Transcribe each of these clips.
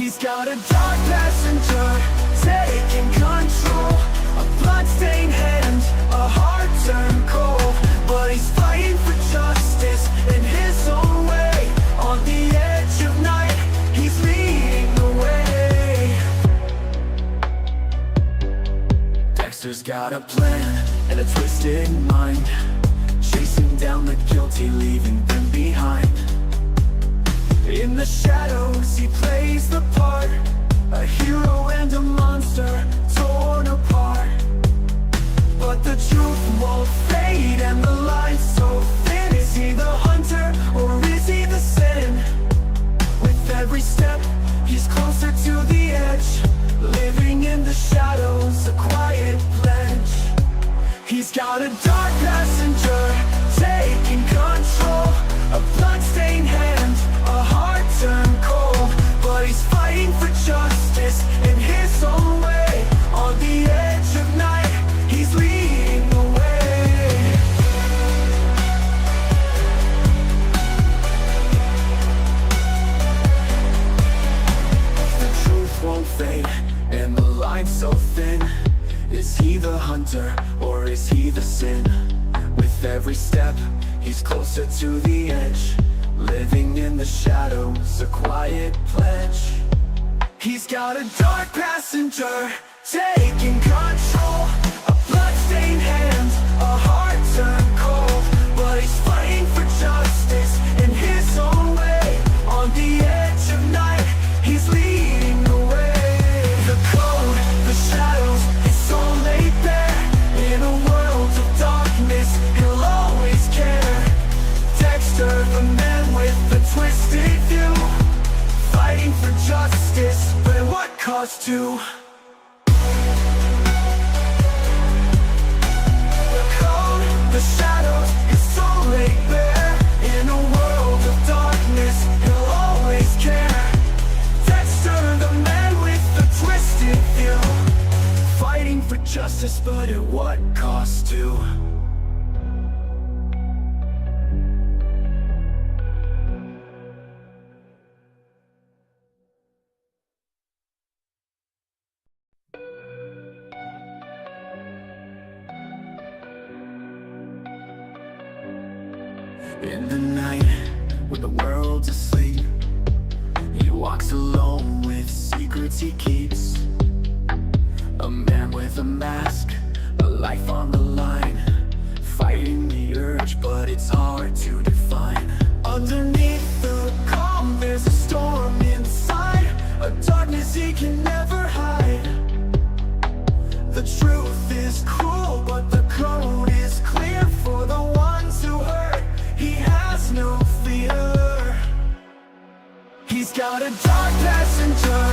He's got a dark passenger, taking control. A bloodstained hand, a heart turned cold. But he's fighting for justice in his own way. On the edge of night, he's leading the way. Dexter's got a plan and a twisted mind, chasing down the guilty, leaving them behind. In the shadows he plays the part, a hero and a monster torn apart. But the truth won't fade and the line's so thin. Is he the hunter or is he the sin? With every step he's closer to the edge, living in the shadows, a quiet pledge. He's got a dark passenger, taking control. A bloodstained hand, a heart turned cold. But he's fighting for justice in his own way. On the edge of night, he's leading the way. The truth won't fade and the line's so thin. Is he the hunter or is he the sin? With every step he's closer to the edge, living in the shadows, a quiet pledge. He's got a dark passenger, taking control. A bloodstained hand, a heart turned cold. But he's fighting for justice in his own way. On the edge of night, he's leading the way. The code, the shadows, it's all laid bare. In a world of darkness, he'll always care. Dexter, the man with the twisted view, fighting for justice, but at what cost too? The code, the shadows, it's all laid bare. In a world of darkness, he'll always care. Dexter, the man with the twisted view, fighting for justice, but at what cost too? In the night, when the world's asleep, he walks alone with secrets he keeps. A man with a mask, a life on the line, fighting the urge, but it's hard to define. Underneath the calm, there's a storm inside, a darkness he can never hide. The truth is cruel, but the code is clear. For the ones who hurt, he has no fear. He's got a dark passenger,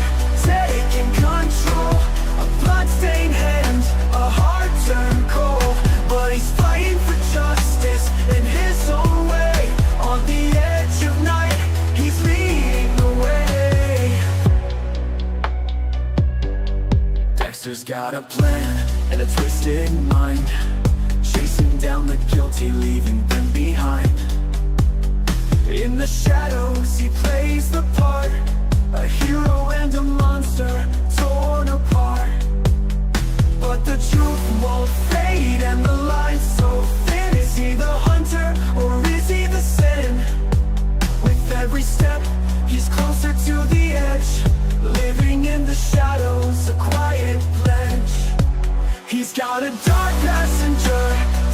taking control. A bloodstained hand, a heart turned cold. But he's fighting for justice in his own way. On the edge of night, he's leading the way. Dexter's got a plan and a twisted mind, chasing down the guilty, leaving them behind. In the shadows he plays the part, a hero and a monster torn apart. But the truth won't fade and the line's so thin. Is he the hunter or is he the sin? With every step he's closer to the edge, living in the shadows, a quiet pledge. He's got a dark passenger,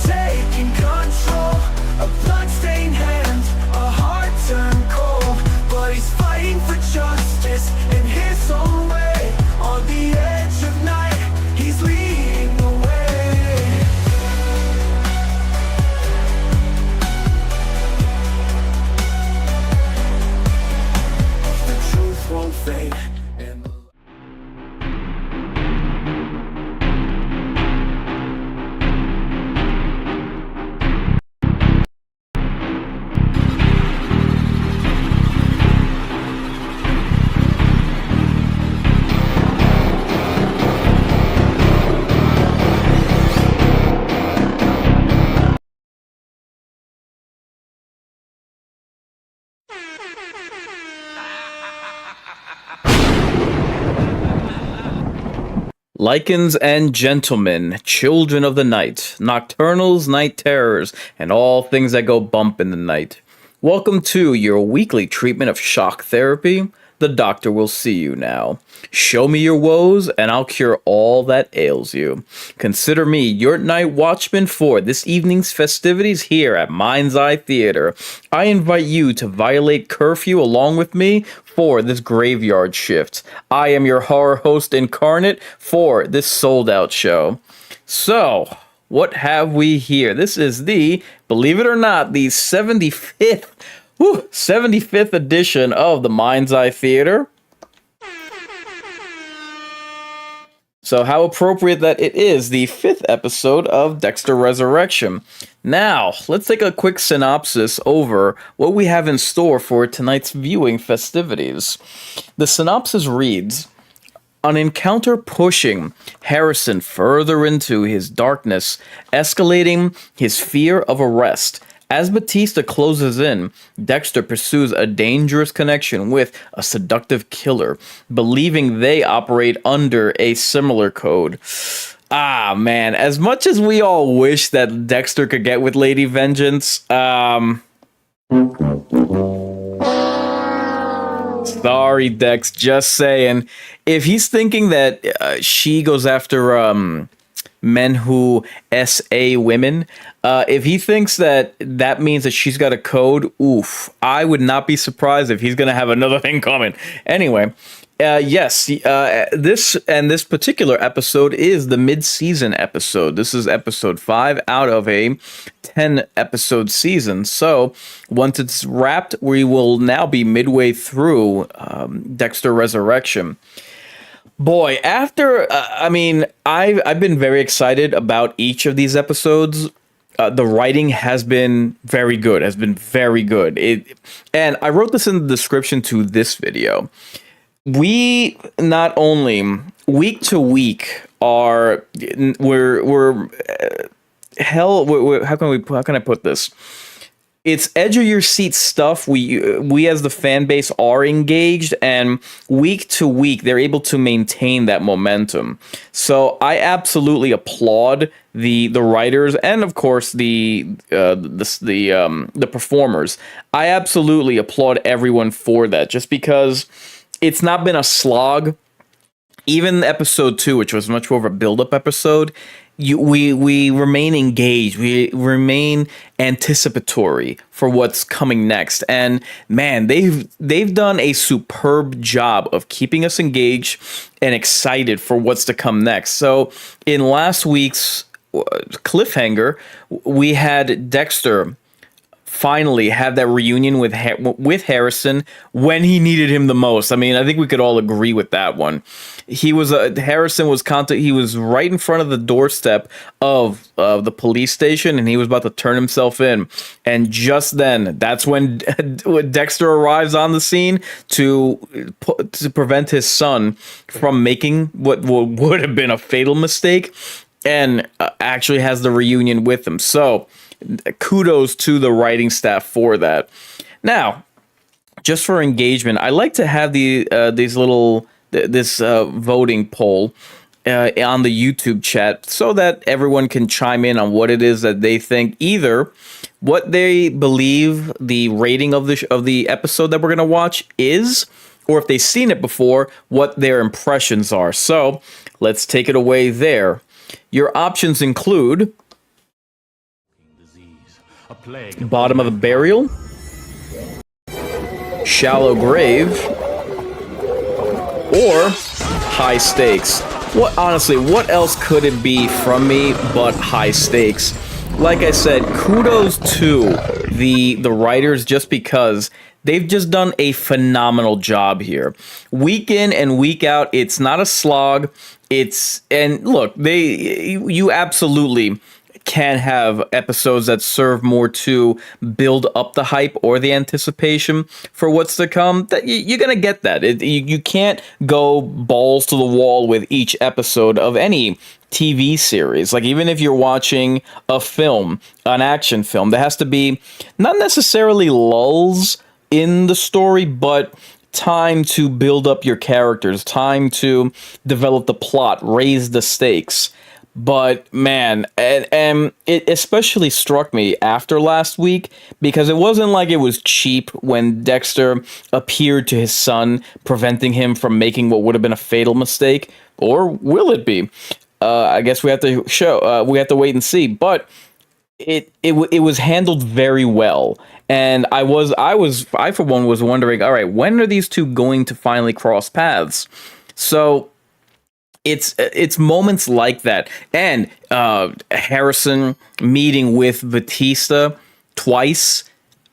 taking control. A bloodstained hand, a heart turned cold. But he's fighting for justice in his own way. On the edge of night, he's leading the way. The truth won't fade and the Lycans and gentlemen, children of the night, nocturnals, night terrors, and all things that go bump in the night. Welcome to your weekly treatment of shock therapy. The doctor will see you now. Show me your woes, and I'll cure all that ails you. Consider me your night watchman for this evening's festivities here at Mind's Eye Theater. I invite you to violate curfew along with me for this graveyard shift. I am your horror host Inkarnate for this sold-out show. So, what have we here? This is the, believe it or not, the 75th edition of the Mind's Eye Theater. So how appropriate that it is the 5th episode of Dexter Resurrection. Now, let's take a quick synopsis over what we have in store for tonight's viewing festivities. The synopsis reads, an encounter pushing Harrison further into his darkness, escalating his fear of arrest. As Batista closes in, Dexter pursues a dangerous connection with a seductive killer, believing they operate under a similar code. Ah, man, as much as we all wish that Dexter could get with Lady Vengeance, sorry, Dex, just saying. If he's thinking that she goes after men who SA women, if he thinks that that means that she's got a code, oof, I would not be surprised if he's going to have another thing coming. Anyway, yes, this particular episode is the mid-season episode. This is episode 5 out of a 10-episode season. So once it's wrapped, we will now be midway through Dexter Resurrection. Boy, after, I've been very excited about each of these episodes. The writing has been very good, and I wrote this in the description to this video. We not only week to week how can I put this? It's edge of your seat stuff. We as the fan base are engaged, and week to week they're able to maintain that momentum. So I absolutely applaud the writers and of course the performers. I absolutely applaud everyone for that, just because it's not been a slog. Even episode 2, which was much more of a build-up episode, we remain engaged. We remain anticipatory for what's coming next. And man, they've done a superb job of keeping us engaged and excited for what's to come next. So in last week's cliffhanger, we had Dexter finally have that reunion with Harrison when he needed him the most. I mean, I think we could all agree with that one. Harrison was he was right in front of the doorstep of the police station, and he was about to turn himself in. And just then, that's when Dexter arrives on the scene to prevent his son from making what would have been a fatal mistake, and actually has the reunion with him. So kudos to the writing staff for that. Now, just for engagement, I like to have this voting poll on the YouTube chat so that everyone can chime in on what it is that they think, either what they believe the rating of the episode that we're going to watch is, or if they've seen it before, what their impressions are. So let's take it away there. Your options include bottom of a burial, shallow grave, or high stakes. What else could it be from me but high stakes? Like I said, kudos to the writers, just because they've just done a phenomenal job here. Week in and week out, it's not a slog. And look, you absolutely can have episodes that serve more to build up the hype or the anticipation for what's to come. That you're gonna get that. You can't go balls to the wall with each episode of any TV series. Like, even if you're watching a film, an action film, there has to be not necessarily lulls in the story, but time to build up your characters, time to develop the plot, raise the stakes. But man, and it especially struck me after last week because it wasn't like it was cheap when Dexter appeared to his son, preventing him from making what would have been a fatal mistake. Or will it be? I guess we have to we have to wait and see. But it was handled very well, and I for one was wondering, all right, when are these two going to finally cross paths? So it's moments like that, and Harrison meeting with Batista twice.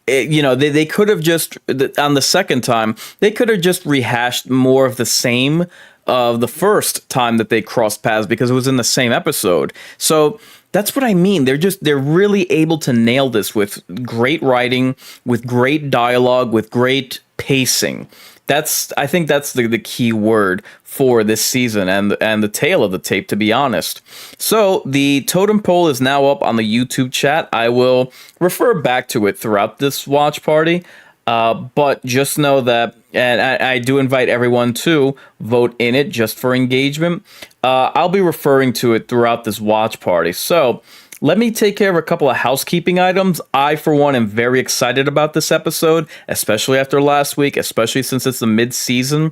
They could have just, on the second time, they could have just rehashed more of the same of the first time that they crossed paths because it was in the same episode. So that's what I mean. They're really able to nail this with great writing, with great dialogue, with great pacing. I think that's the key word for this season and the tail of the tape, to be honest. So the totem pole is now up on the YouTube chat. I will refer back to it throughout this watch party. But just know that, and I do invite everyone to vote in it just for engagement. I'll be referring to it throughout this watch party. So let me take care of a couple of housekeeping items. I, for one, am very excited about this episode, especially after last week, especially since it's the mid-season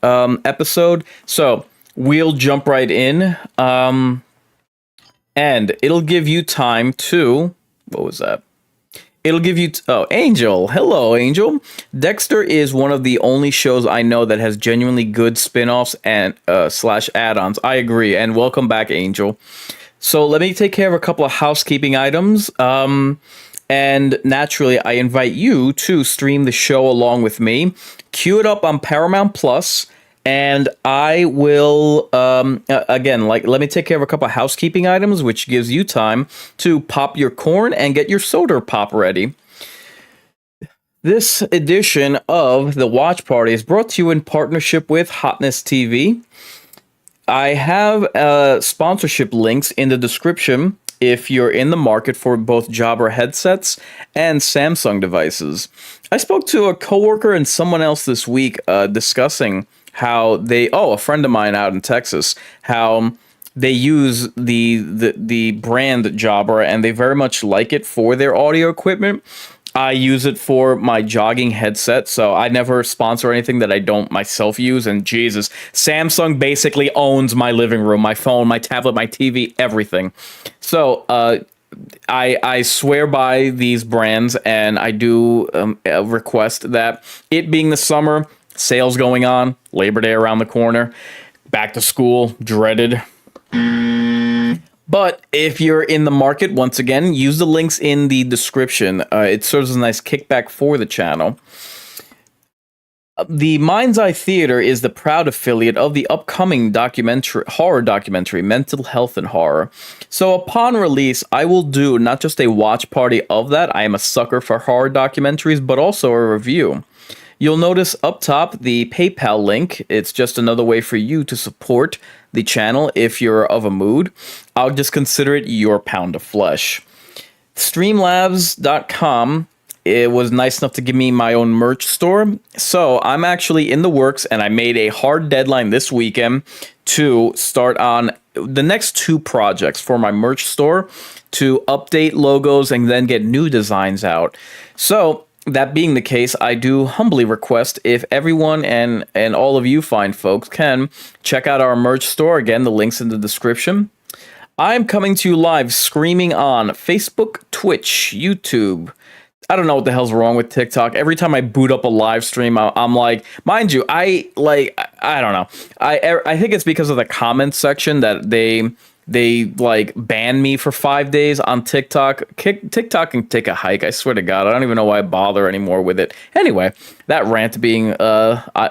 episode. So we'll jump right in. And it'll give you time to... What was that? It'll give you... Angel. Hello, Angel. Dexter is one of the only shows I know that has genuinely good spin-offs and / add-ons. I agree. And welcome back, Angel. So let me take care of a couple of housekeeping items. And naturally, I invite you to stream the show along with me. Queue it up on Paramount Plus. And I will, again, let me take care of a couple of housekeeping items, which gives you time to pop your corn and get your soda pop ready. This edition of the Watch Party is brought to you in partnership with Hotness TV. I have sponsorship links in the description if you're in the market for both Jabra headsets and Samsung devices. I spoke to a coworker and someone else this week discussing how a friend of mine out in Texas, how they use the brand Jabra and they very much like it for their audio equipment. I use it for my jogging headset, so I never sponsor anything that I don't myself use. And Jesus, Samsung basically owns my living room, my phone, my tablet, my TV, everything. So I swear by these brands, and I do request that, it being the summer, sales going on, Labor Day around the corner, back to school, dreaded. But if you're in the market, once again, use the links in the description. It serves as a nice kickback for the channel. The Mind's Eye Theater is the proud affiliate of the upcoming horror documentary, Mental Health and Horror. So upon release, I will do not just a watch party of that. I am a sucker for horror documentaries, but also a review. You'll notice up top the PayPal link. It's just another way for you to support the channel if you're of a mood. I'll just consider it your pound of flesh. Streamlabs.com, it was nice enough to give me my own merch store. So I'm actually in the works, and I made a hard deadline this weekend to start on the next 2 projects for my merch store to update logos and then get new designs out. So that being the case, I do humbly request if everyone and all of you fine folks can check out our merch store. Again, the link's in the description. I'm coming to you live streaming on Facebook, Twitch, YouTube. I don't know what the hell's wrong with TikTok. Every time I boot up a live stream, I'm like, mind you, I don't know. I think it's because of the comments section that they like ban me for 5 days on TikTok. TikTok can take a hike. I swear to God, I don't even know why I bother anymore with it. Anyway, that rant being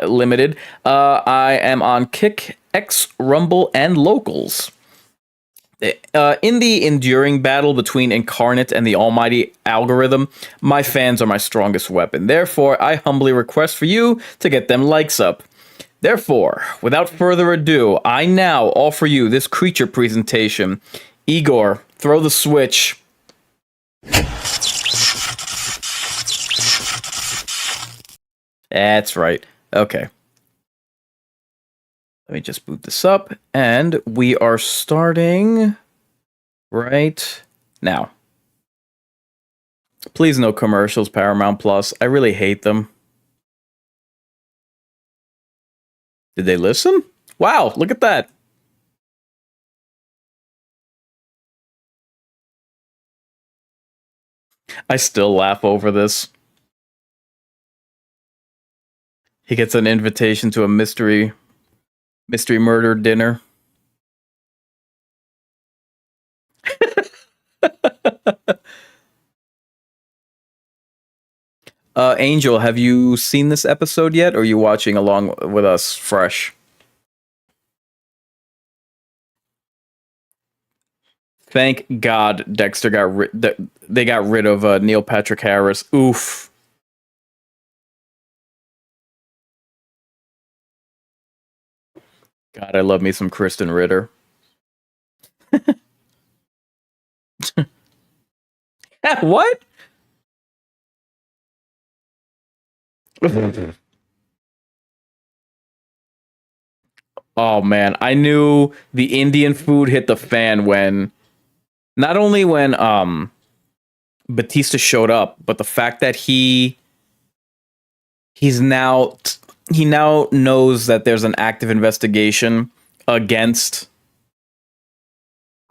limited, I am on Kick, X, Rumble, and Locals. In the enduring battle between Inkarnate and the almighty algorithm, my fans are my strongest weapon. Therefore, I humbly request for you to get them likes up. Therefore, without further ado, I now offer you this creature presentation. Igor, throw the switch. That's right. Okay. Let me just boot this up, and we are starting right now. Please no commercials, Paramount Plus. I really hate them. Did they listen? Wow, look at that. I still laugh over this. He gets an invitation to a mystery murder dinner. Angel, have you seen this episode yet, or are you watching along with us fresh? Thank God Dexter got they got rid of Neil Patrick Harris. Oof. God, I love me some Kristen Ritter. What? Oh man, I knew the Indian food hit the fan when not only when Batista showed up, but the fact that he's now he now knows that there's an active investigation against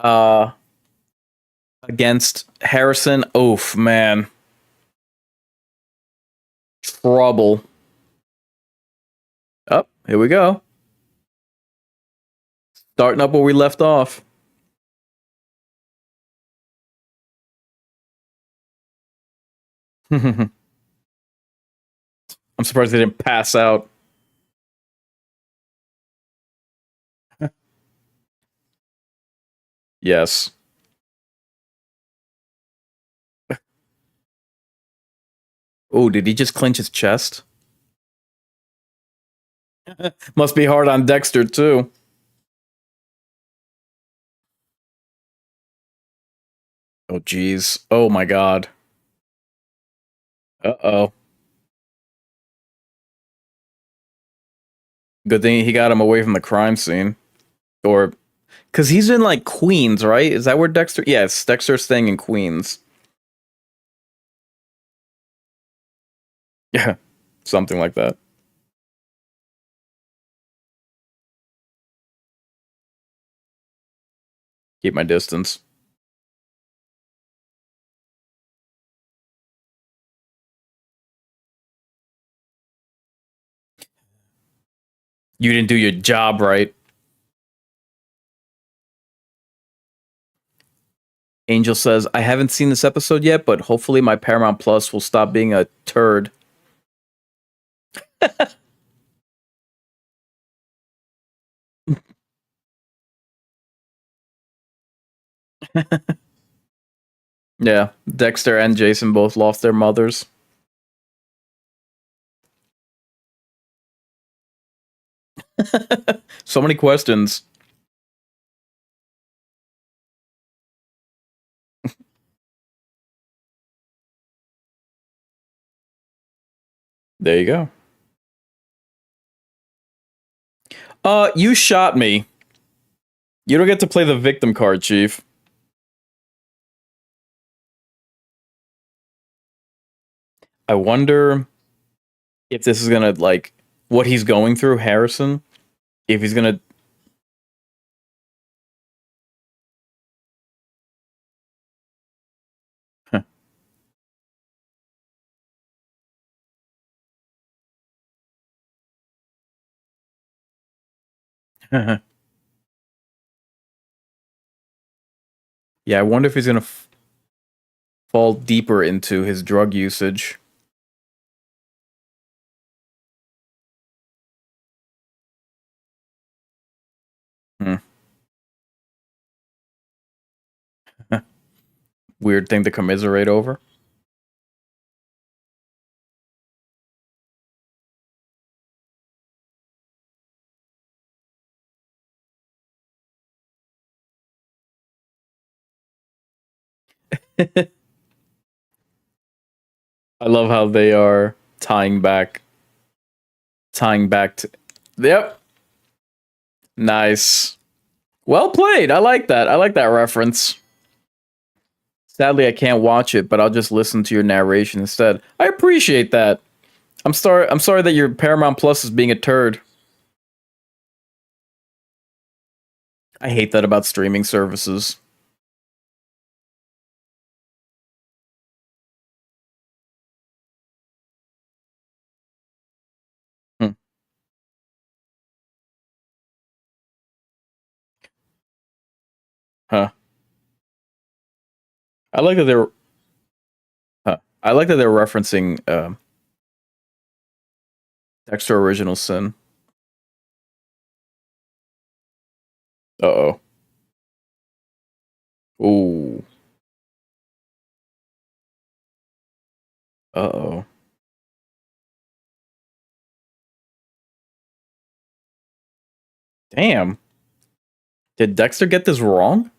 uh against Harrison. Oof, man. Trouble. Up, here we go. Starting up where we left off. I'm surprised they didn't pass out. Yes. Oh, did he just clench his chest? Must be hard on Dexter too. Oh jeez. Oh my god. Uh-oh. Good thing he got him away from the crime scene. Or because he's in like Queens, right? Is that where Dexter? Yes, Dexter's staying in Queens. Yeah. Something like that. Keep my distance. You didn't do your job right. Angel says, I haven't seen this episode yet, but hopefully my Paramount Plus will stop being a turd. Yeah, Dexter and Jason both lost their mothers. So many questions. There you go. You shot me. You don't get to play the victim card, Chief. I wonder if this is gonna like what he's going through, Harrison. If he's gonna Yeah, I wonder if he's gonna fall deeper into his drug usage. Hmm. Weird thing to commiserate over. I love how they are tying back tying back to. Yep. Nice. Well played. I like that. I like that reference. Sadly, I can't watch it, but I'll just listen to your narration instead. I appreciate that. I'm sorry that your Paramount Plus is being a turd. I hate that about streaming services. Hmm. Huh. I like that they're. Huh. I like that they're referencing Dexter Original Sin. Uh oh. Ooh. Uh oh. Damn. Did Dexter get this wrong?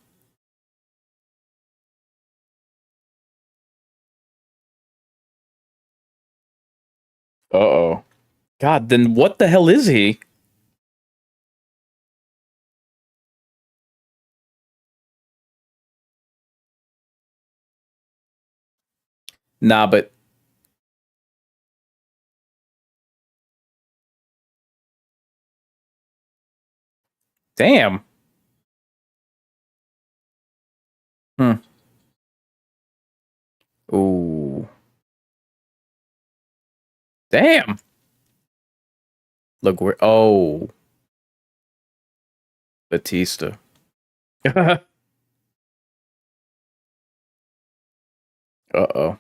Uh oh. God, then what the hell is he? Nah, but damn. Hmm. Ooh. Damn. Look where. Oh, Batista. Uh oh.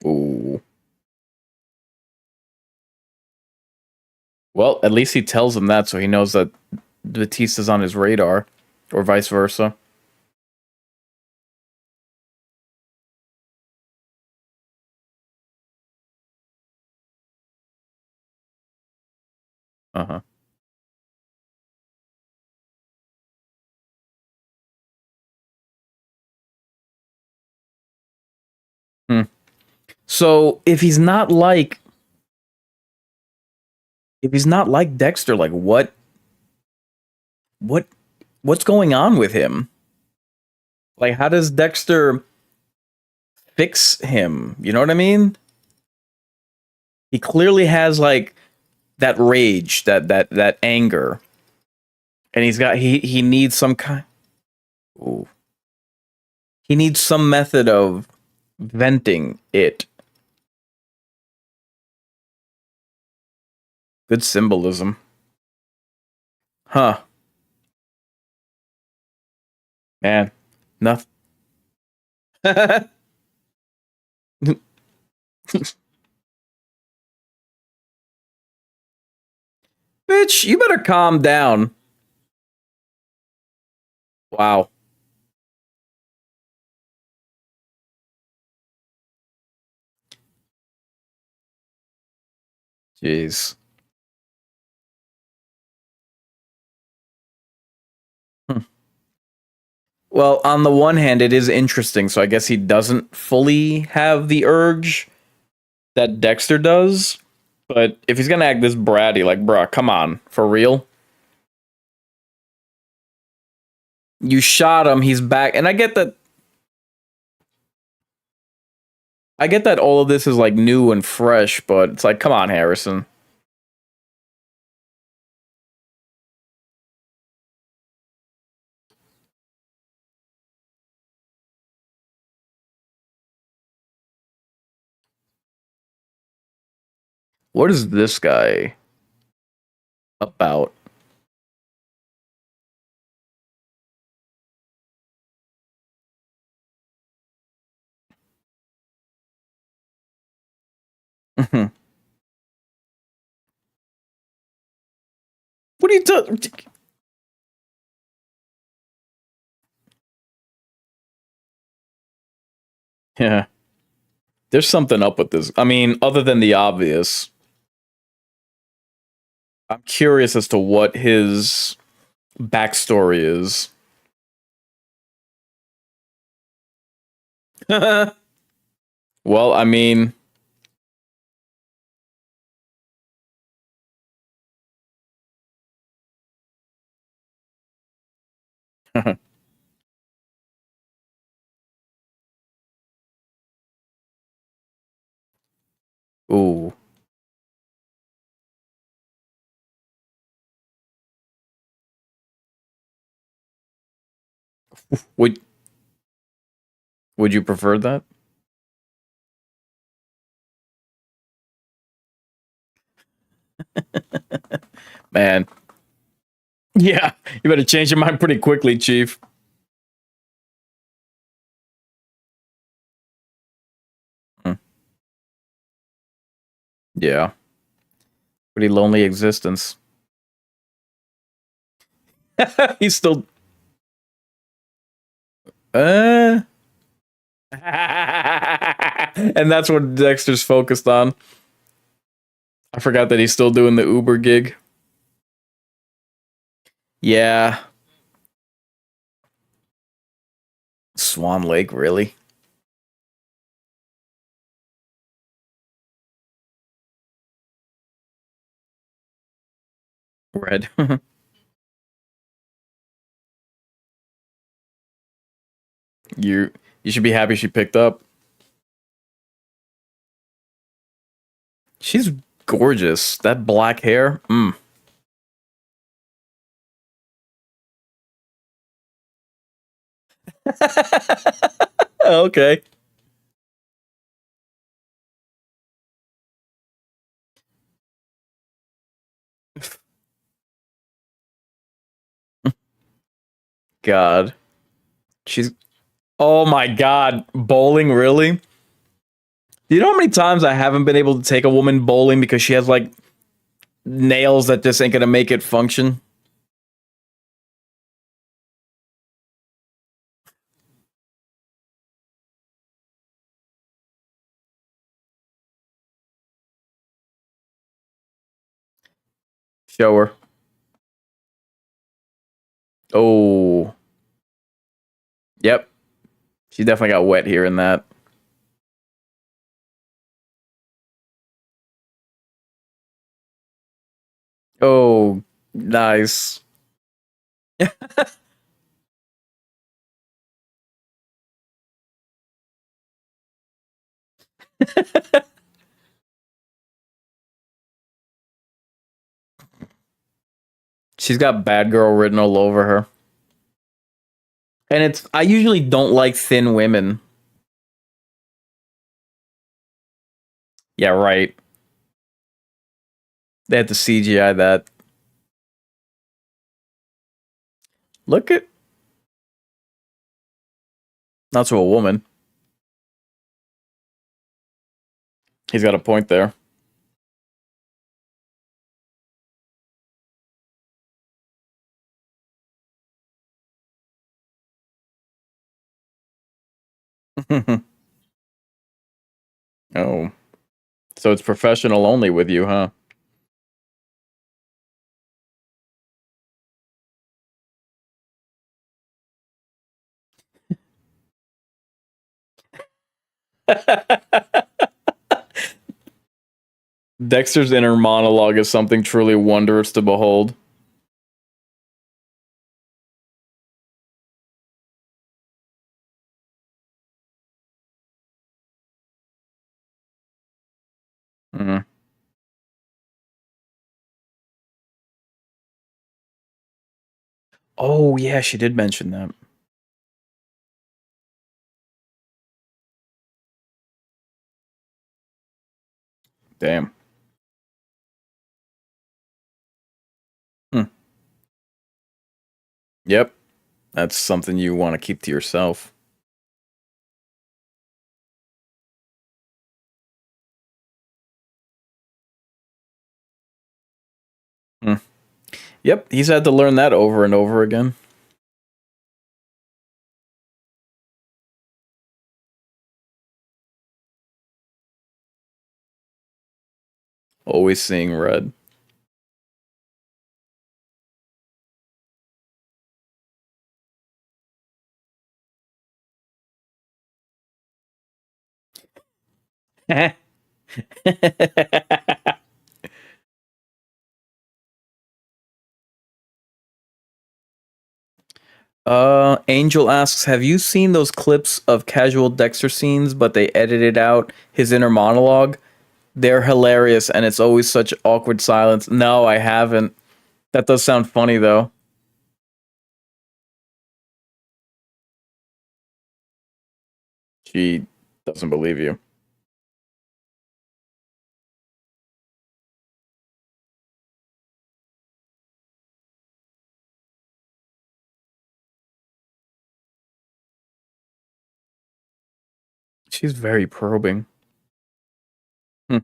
Ooh. Well, at least he tells him that, so he knows that Batista's on his radar, or vice versa. Uh huh. Hmm. So if he's not like Dexter, like what what's going on with him? Like, how does Dexter fix him? You know what I mean? He clearly has like that rage, that anger, and he needs some kind. Ooh. He needs some method of venting it. Good symbolism. Huh. Man. Nothing. Bitch, you better calm down. Wow. Jeez. Hmm. Well, on the one hand, it is interesting, so I guess he doesn't fully have the urge that Dexter does. But if he's gonna act this bratty, like, bruh, come on, for real? You shot him, he's back, and I get that all of this is like new and fresh, but it's like, come on, Harrison. What is this guy about? What are you doing? Yeah, there's something up with this. I mean, other than the obvious. I'm curious as to what his backstory is. Well, I mean, ooh, would would you prefer that? Man, yeah, you better change your mind pretty quickly, Chief. Hmm. Yeah, pretty lonely existence. He's still, uh, and that's what Dexter's focused on. I forgot that he's still doing the Uber gig. Yeah, Swan Lake, really? Red. you you should be happy she picked up. She's gorgeous. That black hair. Mm. Okay. God. She's oh my god. Bowling, really? Do you know how many times I haven't been able to take a woman bowling because she has like nails that just ain't gonna make it function? Show her. Oh. Yep. She definitely got wet here in that. Oh, nice. She's got bad girl written all over her. And it's I usually don't like thin women. Yeah, right. They had to CGI that. Look at not to a woman. He's got a point there. Oh. So it's professional only with you, huh? Dexter's inner monologue is something truly wondrous to behold. Mm. Oh yeah, she did mention that. Damn. Hmm. Yep. That's something you want to keep to yourself. Hmm. Yep, he's had to learn that over and over again. Always seeing red. Angel asks, have you seen those clips of casual Dexter scenes, but they edited out his inner monologue? They're hilarious, and it's always such awkward silence. No, I haven't. That does sound funny, though. She doesn't believe you. She's very probing. Hmm.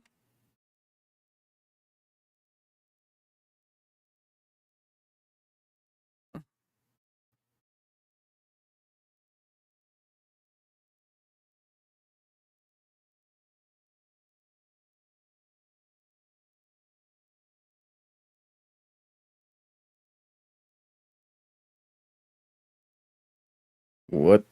What?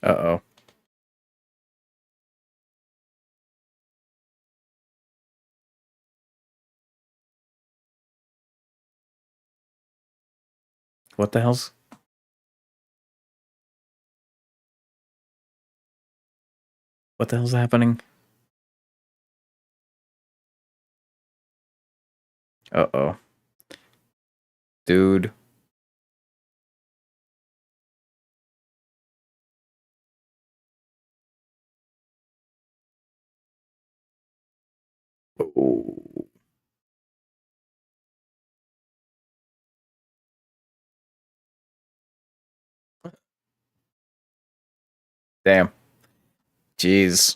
Uh-oh. What the hell's... What the hell's happening? Uh-oh. Dude. Oh. Damn. Jeez.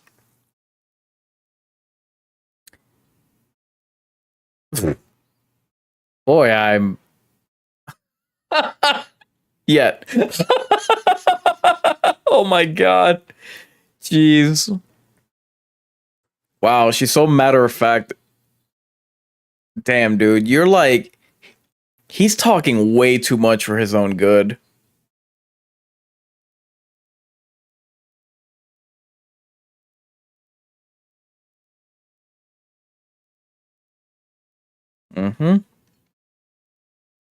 Boy, I'm... Yet. Oh my god. Jeez. Wow, she's so matter of fact. Damn, dude. You're like... He's talking way too much for his own good. Mm-hmm.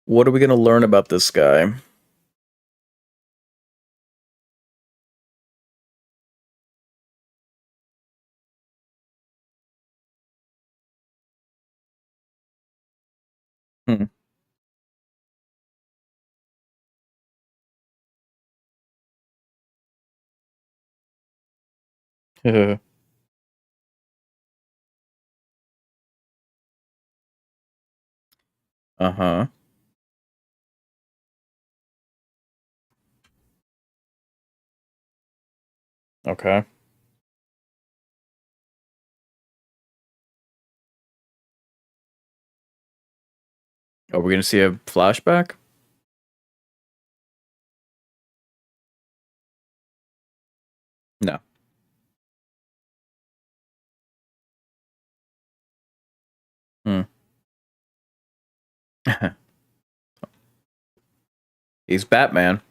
What are we gonna learn about this guy? Hmm. Uh-huh. Okay. Are we gonna see a flashback? No. Hmm. He's Batman.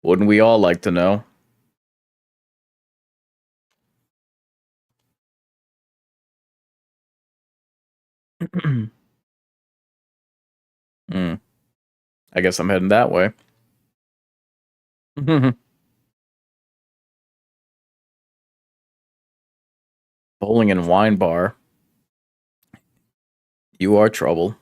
Wouldn't we all like to know? Hmm. I guess I'm heading that way. Bowling and wine bar. You are trouble.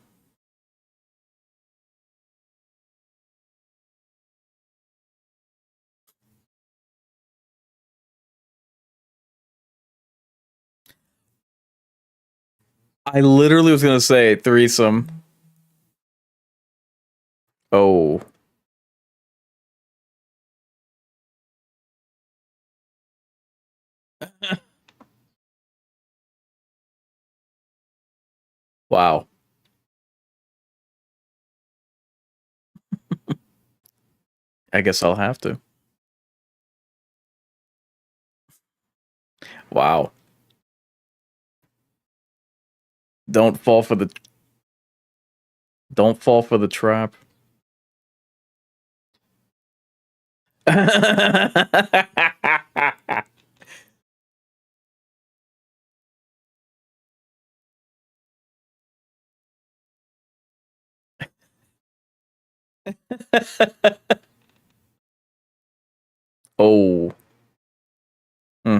I literally was gonna say threesome. Oh. Wow. I guess I'll have to. Wow. Don't fall for the don't fall for the trap. Oh. Hmm.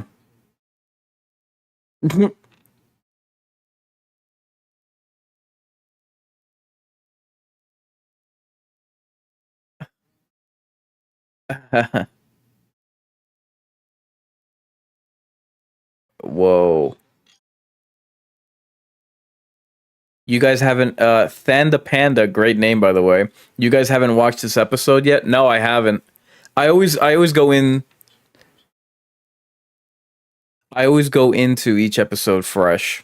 Whoa. You guys haven't Than the Panda, great name by the way. You guys haven't watched this episode yet? No, I haven't. I always go in I always go into each episode fresh.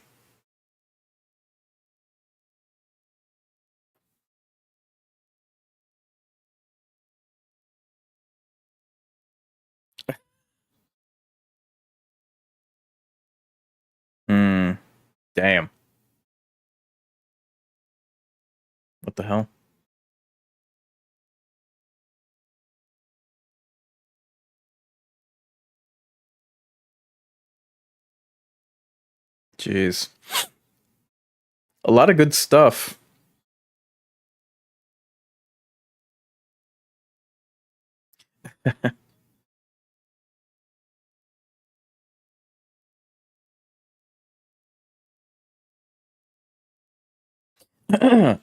Hmm. Damn. What the hell? Jeez. A lot of good stuff.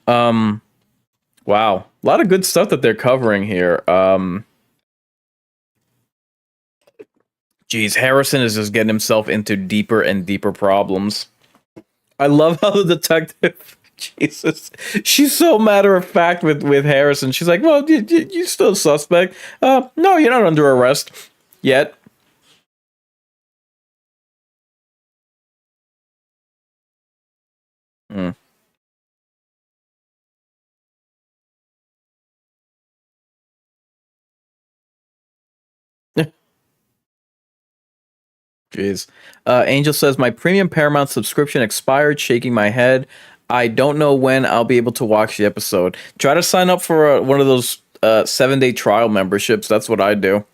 um wow. A lot of good stuff that they're covering here. Geez, Harrison is just getting himself into deeper and deeper problems. I love how the detective, Jesus, she's so matter of fact with Harrison. She's like, "Well, you still a suspect? No, you're not under arrest yet." Mm. Jeez. Angel says my premium Paramount subscription expired. Shaking my head. I don't know when I'll be able to watch the episode. Try to sign up for one of those 7-day trial memberships. That's what I do.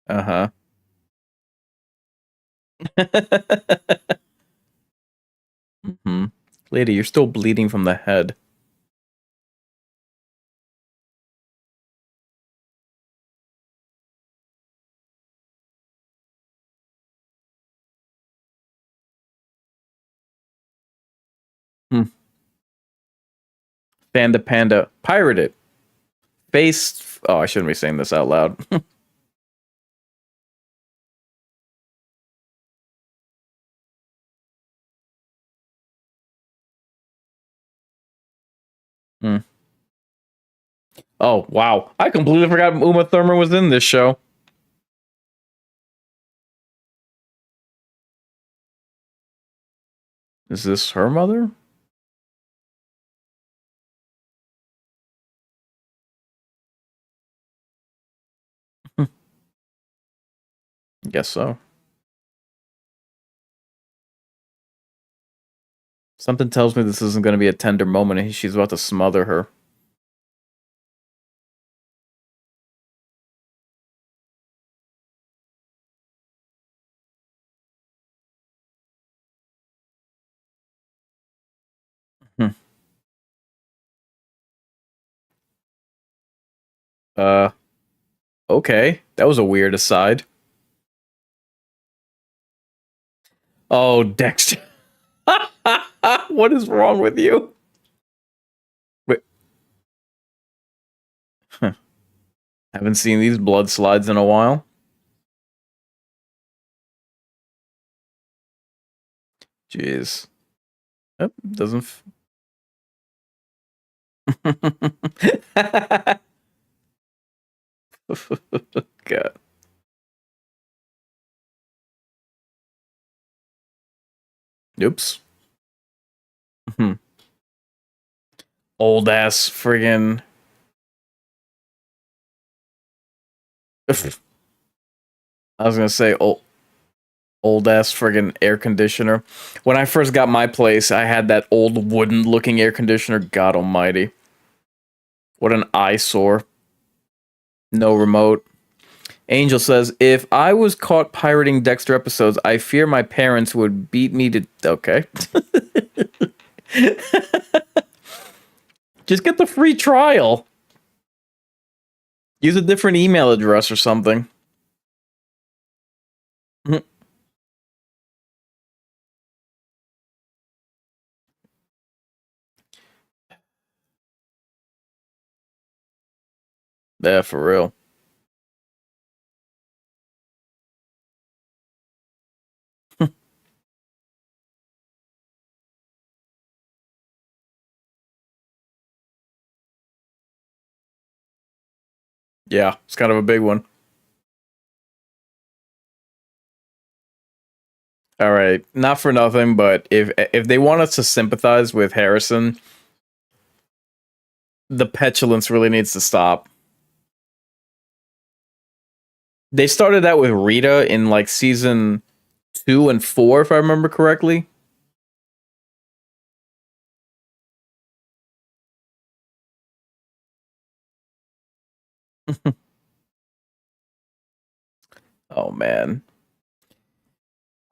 Uh huh. Hmm. Lady, you're still bleeding from the head. Hmm. Panda Panda pirated. Face. Oh, I shouldn't be saying this out loud. Hmm. Oh, wow. I completely forgot Uma Thurman was in this show. Is this her mother? Guess so. Something tells me this isn't going to be a tender moment and she's about to smother her. Hmm. Uh, okay. That was a weird aside. Oh, Dexter. What is wrong with you? Wait. Huh. Haven't seen these blood slides in a while. Jeez. Oh, doesn't. God. Oops. Hmm. Old ass friggin'. I was gonna say old ass friggin' air conditioner. When I first got my place, I had that old wooden looking air conditioner. God almighty. What an eyesore. No remote. Angel says, if I was caught pirating Dexter episodes, I fear my parents would beat me to. Okay. Just get the free trial. Use a different email address or something. Yeah, for real. Yeah, it's kind of a big one. All right, not for nothing, but if they want us to sympathize with Harrison, the petulance really needs to stop. They started out with Rita in like season 2 and 4, if I remember correctly. Oh man.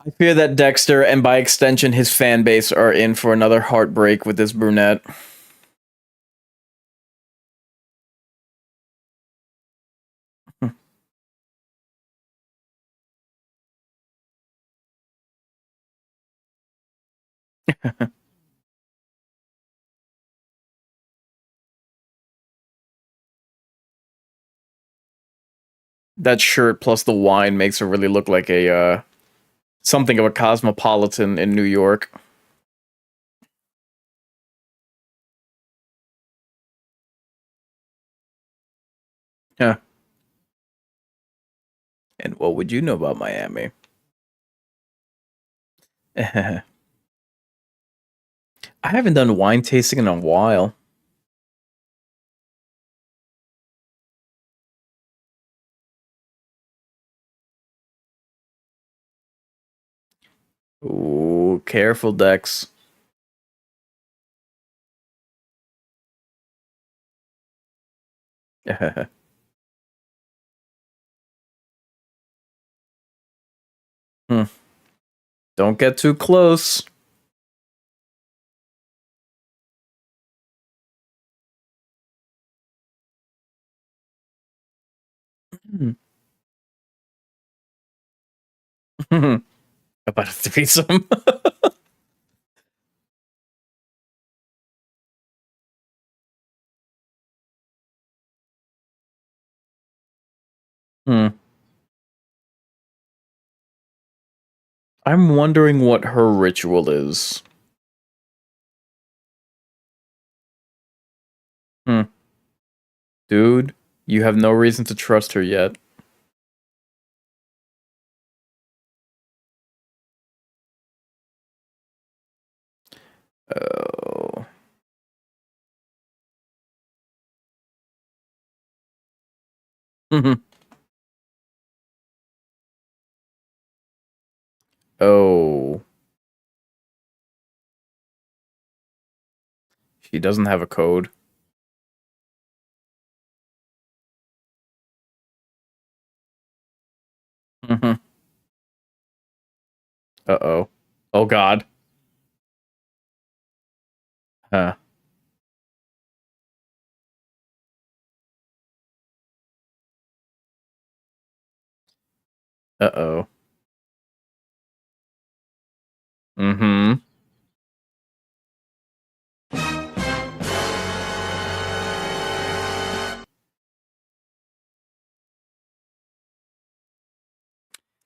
I fear that Dexter and by extension his fan base are in for another heartbreak with this brunette. That shirt plus the wine makes her really look like a something of a cosmopolitan in New York. Yeah. And what would you know about Miami? I haven't done wine tasting in a while. Ooh, careful, Dex. Hmm. Don't get too close. Hmm. About a threesome. Hmm. I'm wondering what her ritual is. Hmm. Dude, you have no reason to trust her yet. Oh. Oh. She doesn't have a code. Uh-oh. Oh god. Huh. Uh-oh. Mm-hmm.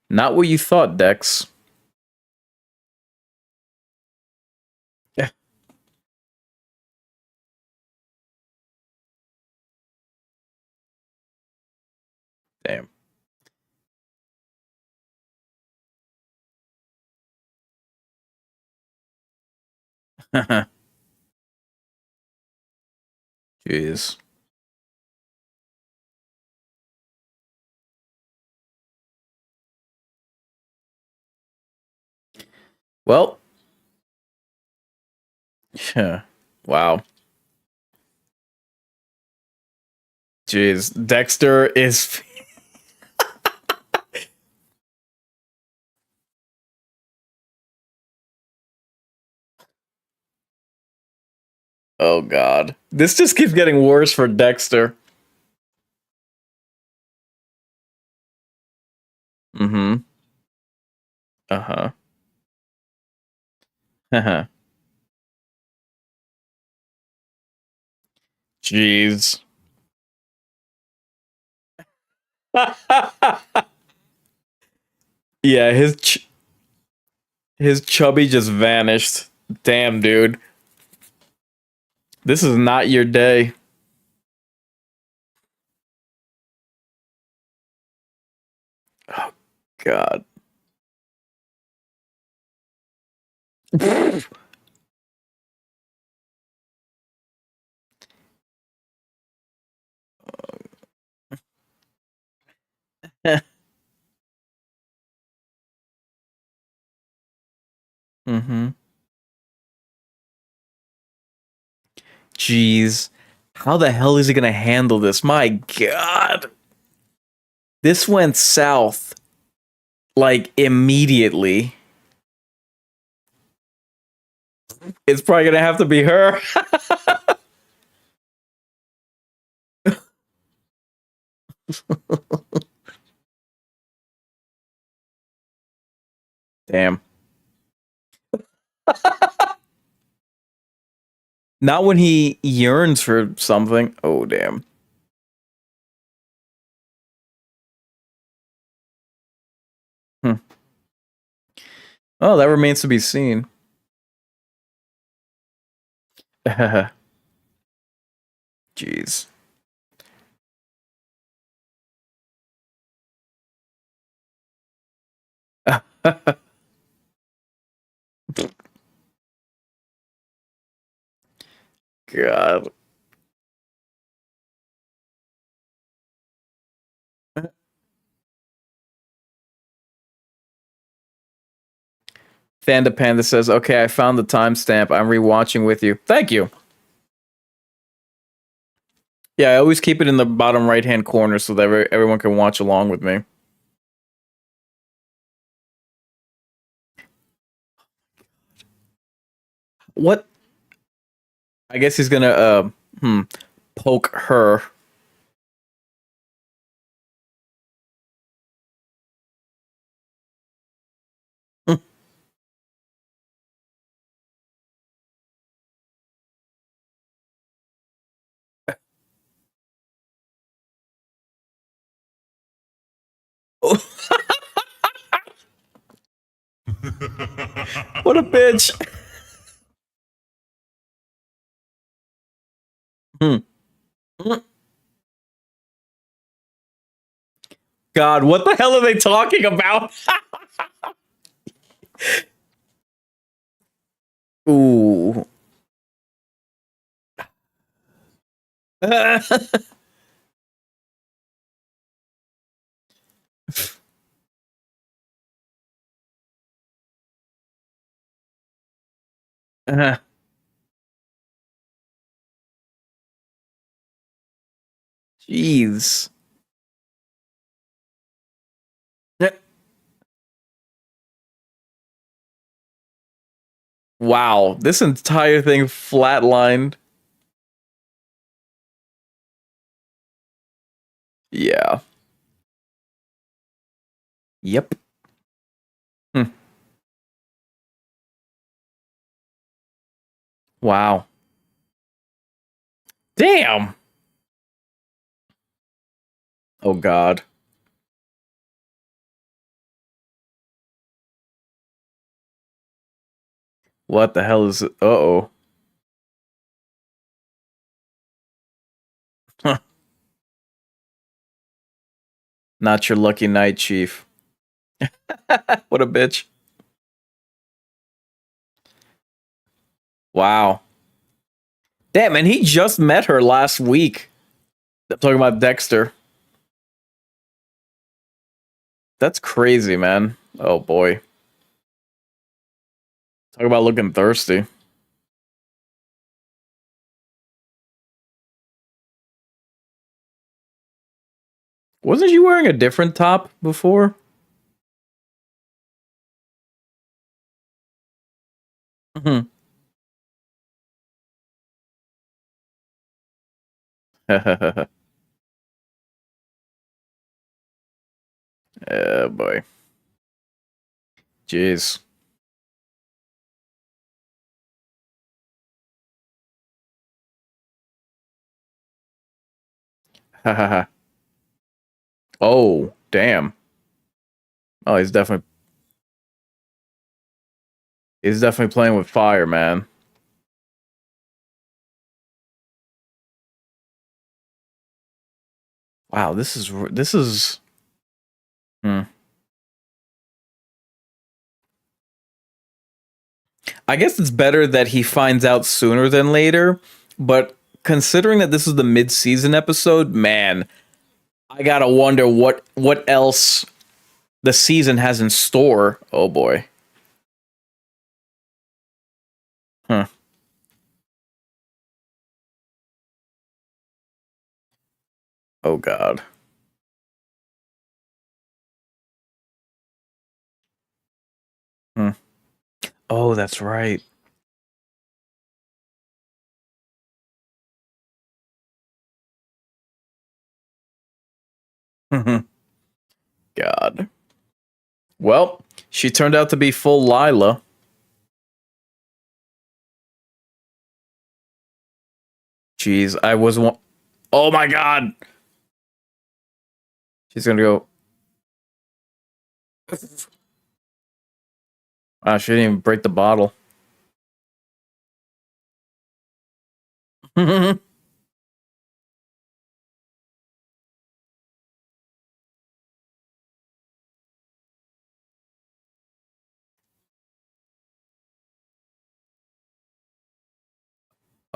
Not what you thought, Dex. Yeah. Damn. Jeez. Well, yeah. Wow. Jeez. Dexter is. Oh God. This just keeps getting worse for Dexter. Mm-hmm. Uh-huh. Uh-huh. Jeez. Yeah, his chubby just vanished. Damn, dude. This is not your day. Oh God. Mm-hmm. Jeez. How the hell is he gonna handle this? My God. This went south like immediately. It's probably gonna have to be her. Damn. Not when he yearns for something. Oh, damn. Hmm. Oh, that remains to be seen. Jeez. God. Thanda Panda says, okay, I found the timestamp. I'm rewatching with you. Thank you. Yeah, I always keep it in the bottom right hand corner so that everyone can watch along with me. What? I guess he's gonna poke her. What a bitch. Hmm. God, what the hell are they talking about? Ooh. Jeez. Wow, this entire thing flatlined. Yeah. Yep. Hmm. Wow. Damn. Oh God. What the hell is it? Uh-oh. Not your lucky night, Chief. What a bitch. Wow. Damn, and he just met her last week. I'm talking about Dexter. That's crazy, man. Oh boy. Talk about looking thirsty. Wasn't she wearing a different top before? Mhm. Oh boy. Jeez. Oh, damn. Oh, he's definitely playing with fire, man. Wow, this is hmm. I guess it's better that he finds out sooner than later, but considering that this is the mid-season episode, man, I gotta wonder what else the season has in store. Oh boy. Huh. Oh god. Hmm. Oh, that's right. God. Well, she turned out to be full Lila. Jeez, I was one. Oh my god. She's gonna go. Ah, she didn't even break the bottle.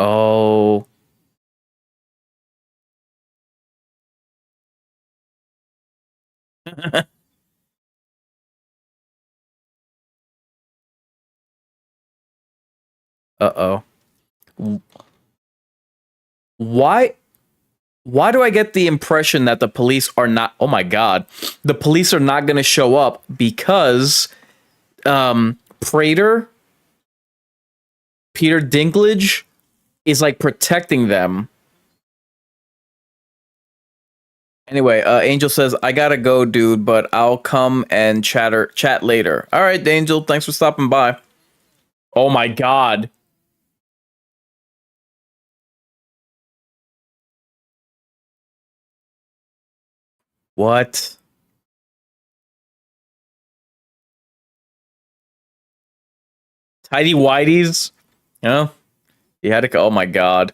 Oh. Uh oh. Why? Why do I get the impression that the police are not? Oh my god, the police are not going to show up because Prater, Peter Dinklage, is like protecting them. Anyway, Angel says I gotta go, dude, but I'll come and chat later. All right, Angel, thanks for stopping by. Oh my god, what? Tidy whities? You know, you had to. Oh my god,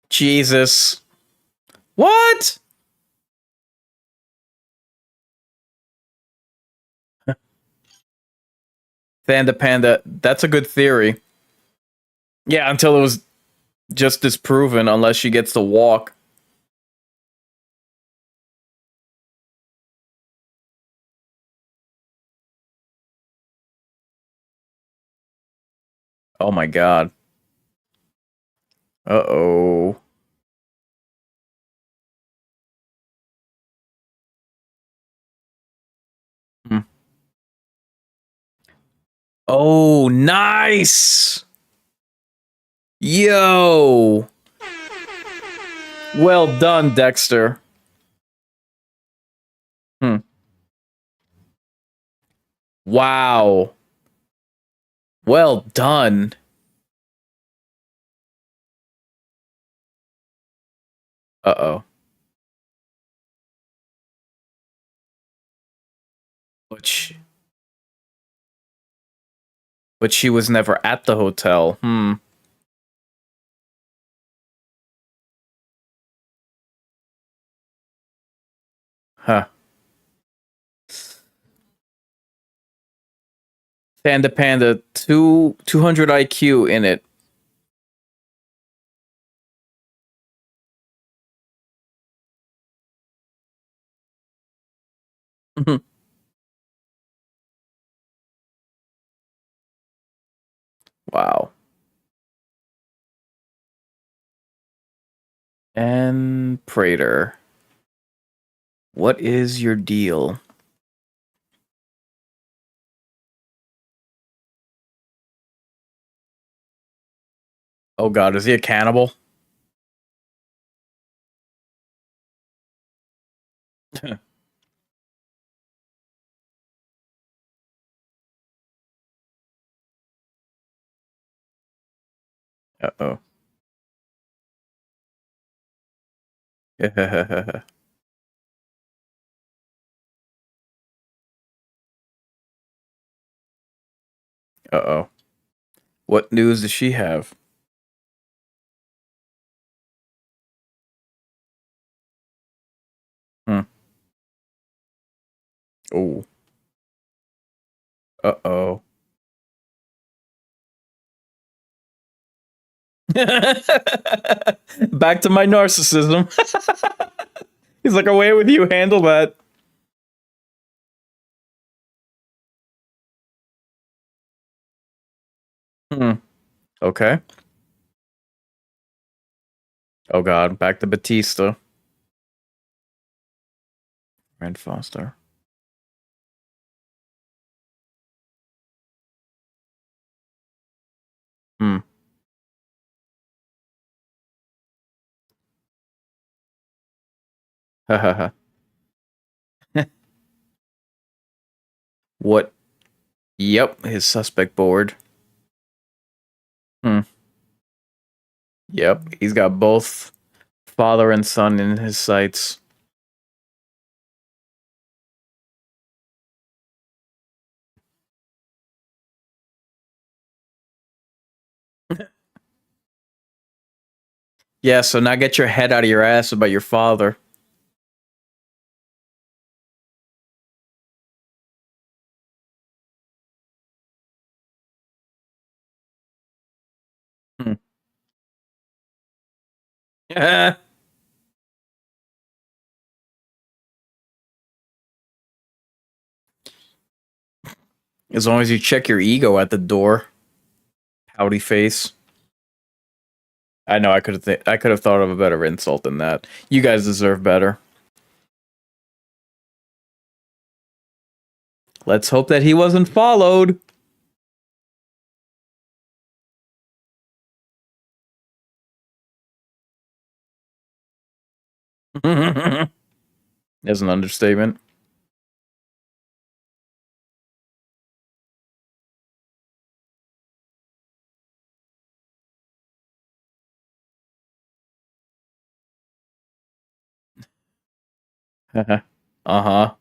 Jesus, what? Panda Panda. That's a good theory. Yeah, until it was just disproven, unless she gets to walk. Oh my god. Uh oh. Hmm. Oh, nice. Yo. Well done, Dexter. Hmm. Wow. Well done. Uh oh. But she, but she was never at the hotel. Hmm. Panda Panda, 200 IQ in it. Wow. And Prater, what is your deal? Oh god, is he a cannibal? Uh-oh. Uh-oh. What news does she have? Hmm. Oh. Uh-oh. Back to my narcissism. He's like, away with you, handle that. Hmm. Okay. Oh god, back to Batista. Rand Foster. Hmm. What? Yep, his suspect board. Hmm. Yep, he's got both father and son in his sights. Yeah, so now get your head out of your ass about your father. Hmm. Yeah. As long as you check your ego at the door, pouty face. I know I could have thought of a better insult than that. You guys deserve better. Let's hope that he wasn't followed. As an understatement. Uh-huh.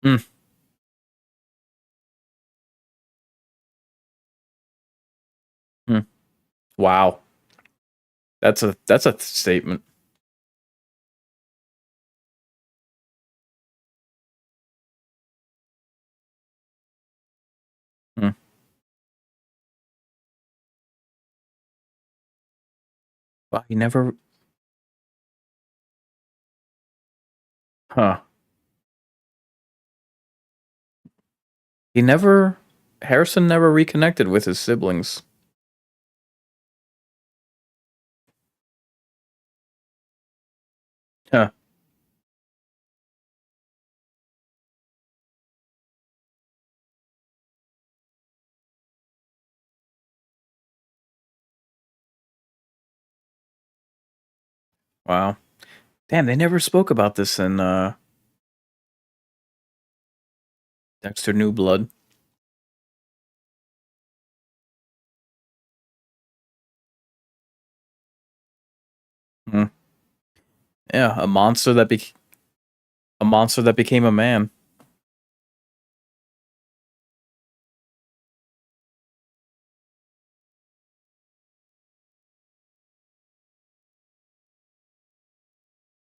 Mm, mm. Wow. That's a statement. Mm. Wow, he never huh. He never Harrison never reconnected with his siblings. Huh. Wow. Damn, they never spoke about this in Dexter New Blood. Mm. Yeah, a monster that became a man.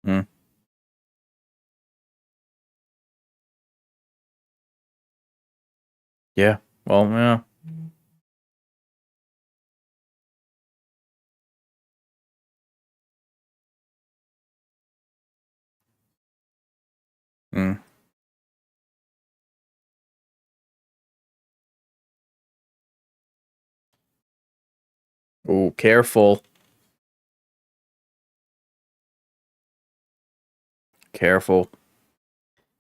Mm. Yeah. Well, yeah. Mm. Oh, careful. Careful.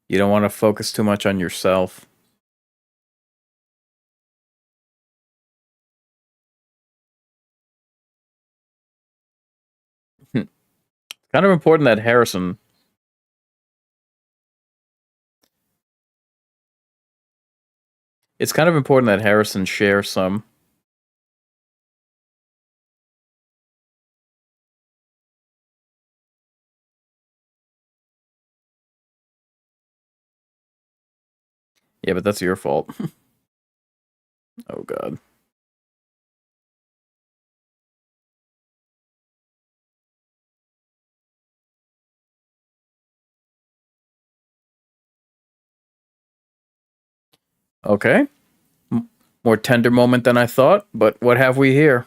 You don't want to focus too much on yourself. Kind of important that Harrison. It's kind of important that Harrison share some. Yeah, but that's your fault. Oh god. Okay. More tender moment than I thought, but what have we here?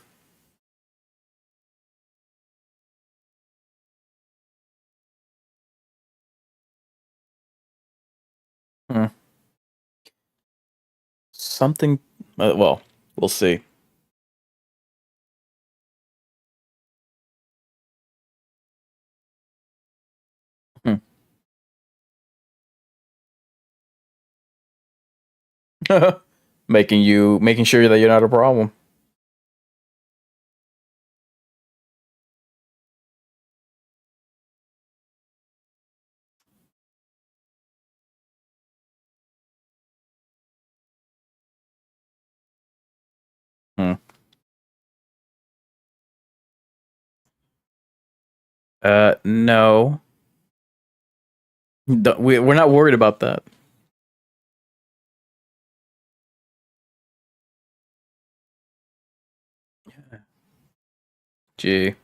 Hmm. Something. Well, we'll see. Hmm. Making sure that you're not a problem. Hmm. No. We're not worried about that. Gee.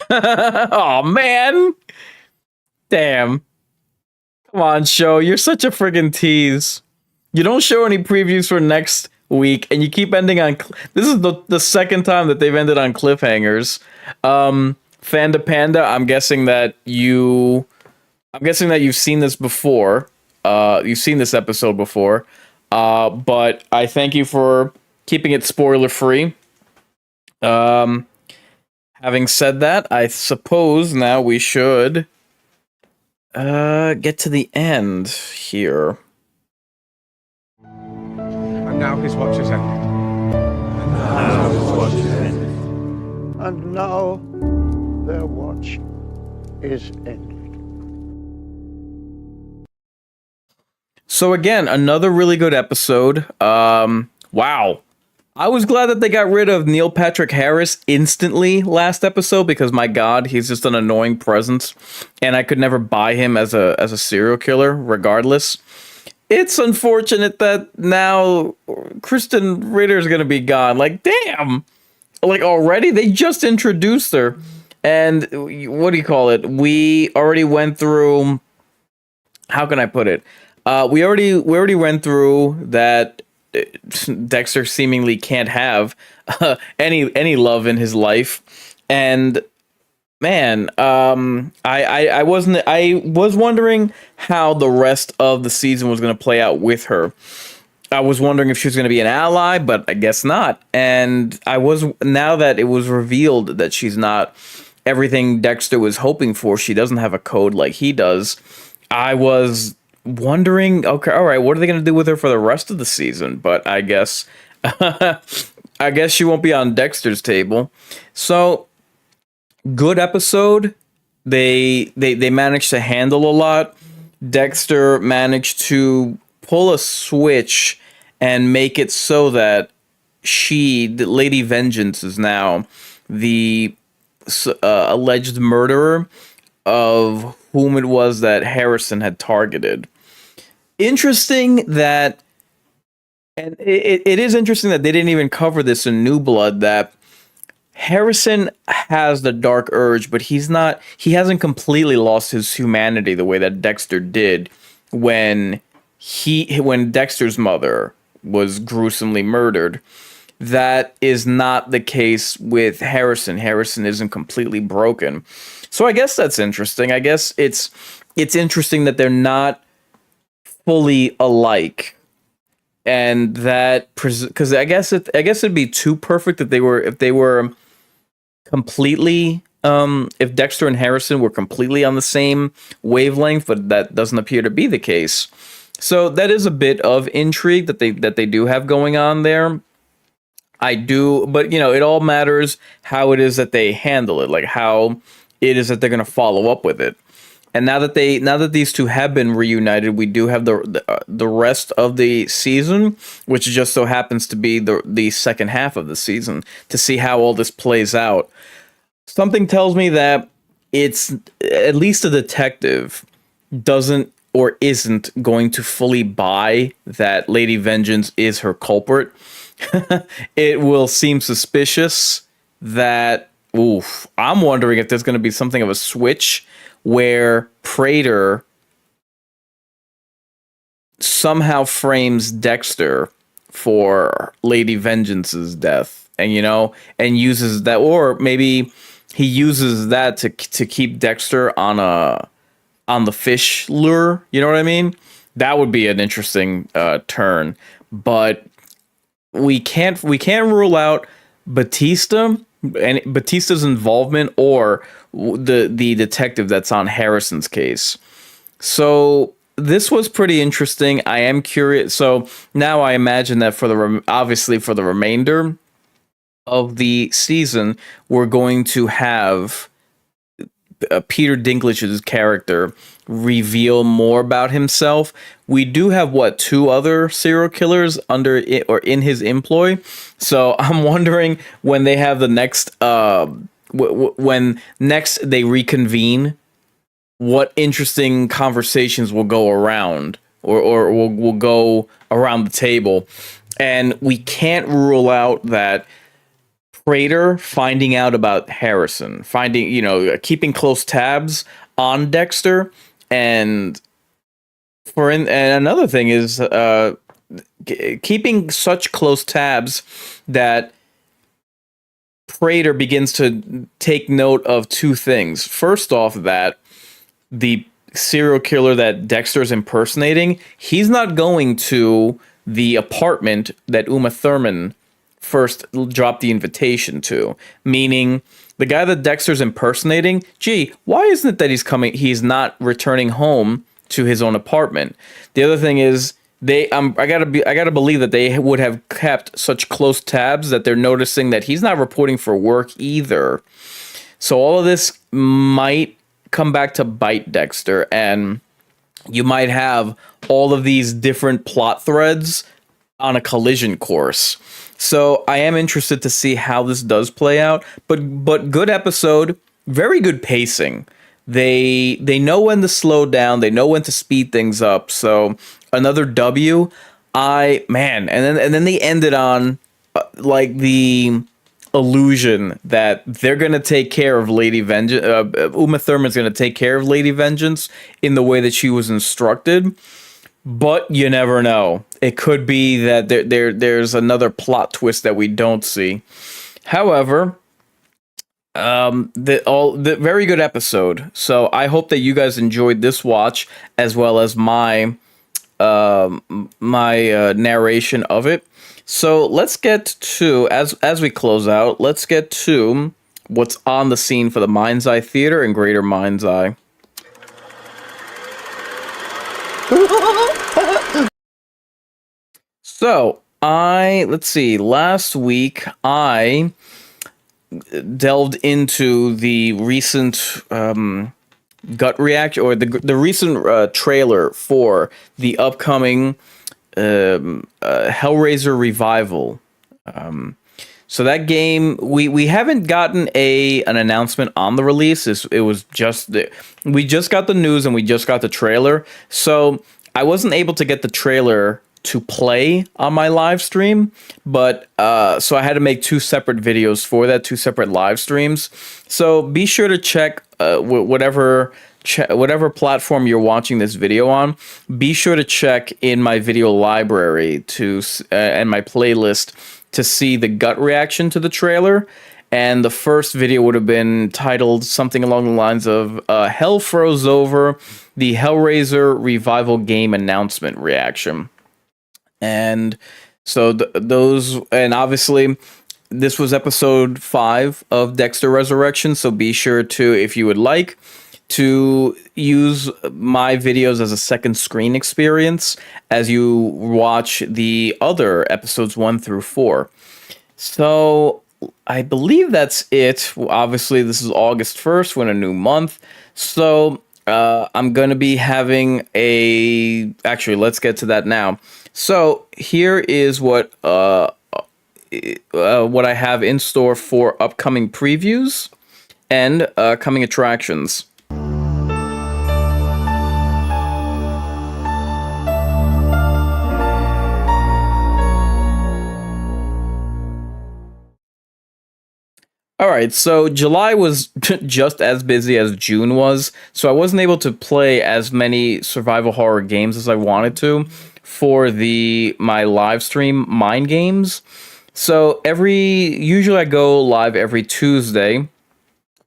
Oh man. Damn. Come on, show. You're such a friggin' tease. You don't show any previews for next week, and you keep ending on. This is the second time that they've ended on cliffhangers. Fanda Panda, I'm guessing that you. I'm guessing that you've seen this before. You've seen this episode before. But I thank you for keeping it spoiler free. Um, Having said that, I suppose now we should get to the end here. And now his watch is ended. And now their watch is ended. So again, another really good episode. Wow. I was glad that they got rid of Neil Patrick Harris instantly last episode because my god, he's just an annoying presence and I could never buy him as a serial killer regardless. It's unfortunate that now Kristen Ritter's going to be gone. Like damn. Like already they just introduced her and what do you call it? We already went through how can I put it? We already went through that Dexter seemingly can't have any love in his life, and man, I wasn't I was wondering how the rest of the season was going to play out with her. I was wondering if she was going to be an ally, but I guess not. And I was now that it was revealed that she's not everything Dexter was hoping for. She doesn't have a code like he does. I was wondering, okay, all right, what are they going to do with her for the rest of the season? But I guess, I guess she won't be on Dexter's table. So good episode. They managed to handle a lot. Dexter managed to pull a switch and make it so that the Lady Vengeance, is now the alleged murderer of whom it was that Harrison had targeted. Interesting that, and it is interesting that they didn't even cover this in New Blood, that Harrison has the dark urge, but he hasn't completely lost his humanity the way that Dexter did when when Dexter's mother was gruesomely murdered. That is not the case with Harrison. Harrison isn't completely broken. So I guess that's interesting. I guess it's interesting that they're not fully alike. And that, because I guess it'd be too perfect if they were completely, if Dexter and Harrison were completely on the same wavelength, but that doesn't appear to be the case. So that is a bit of intrigue that they do have going on there. I do, but it all matters how it is that they handle it, like how it is that they're going to follow up with it. And now that these two have been reunited, we do have the rest of the season, which just so happens to be the second half of the season, to see how all this plays out. Something tells me that it's at least a detective doesn't or isn't going to fully buy that Lady Vengeance is her culprit. It will seem suspicious that, I'm wondering if there's going to be something of a switch where Prater somehow frames Dexter for Lady Vengeance's death, and uses that, or maybe he uses that to keep Dexter on the fish lure. You know what I mean? That would be an interesting turn, but we can't rule out Batista and Batista's involvement or the detective that's on Harrison's case. So this was pretty interesting. I am curious. So now I imagine that obviously for the remainder of the season, we're going to have Peter Dinklage's character reveal more about himself. We do have two other serial killers under it or in his employ. So I'm wondering when they have the next when next they reconvene, what interesting conversations will go around or will go around the table. And we can't rule out that Prater finding out about Harrison, keeping close tabs on Dexter, and another thing is keeping such close tabs that Prater begins to take note of two things. First off, that the serial killer that Dexter's impersonating, he's not going to the apartment that Uma Thurman first dropped the invitation to, meaning the guy that Dexter's impersonating, why isn't it that he's not returning home to his own apartment? The other thing is I gotta believe that they would have kept such close tabs that they're noticing that he's not reporting for work either. So all of this might come back to bite Dexter, and you might have all of these different plot threads on a collision course. So I am interested to see how this does play out, but good episode, very good pacing. They know when to slow down, they know when to speed things up. So another W. And then they ended on like the illusion that they're gonna take care of Lady Vengeance. Uma Thurman's gonna take care of Lady Vengeance in the way that she was instructed. But you never know. It could be that there's another plot twist that we don't see. However, the very good episode. So I hope that you guys enjoyed this watch as well as my narration of it. So let's get to as we close out. Let's get to what's on the scene for the Mind's Eye Theater and Greater Mind's Eye. So, let's see, last week I delved into the recent gut reaction, or the recent trailer for the upcoming Hellraiser revival. So that game, we haven't gotten an announcement on the release. It was just we just got the news and we just got the trailer. So I wasn't able to get the trailer to play on my live stream, but so I had to make two separate videos for that, two separate live streams. So be sure to check whatever platform you're watching this video on. Be sure to check in my video library to and my playlist to see the gut reaction to the trailer. And the first video would have been titled something along the lines of Hell Froze Over, the Hellraiser Revival Game Announcement Reaction. And so those, and obviously this was episode 5 of Dexter Resurrection, so be sure to, if you would like, to use my videos as a second screen experience as you watch the other episodes 1 through 4. So I believe that's it. Obviously, this is August 1st, we're in a new month. So I'm going to be having actually, let's get to that now. So here is what I have in store for upcoming previews and coming attractions. All right, so July was just as busy as June was, so I wasn't able to play as many survival horror games as I wanted to for my live stream Mind Games. So usually I go live every Tuesday,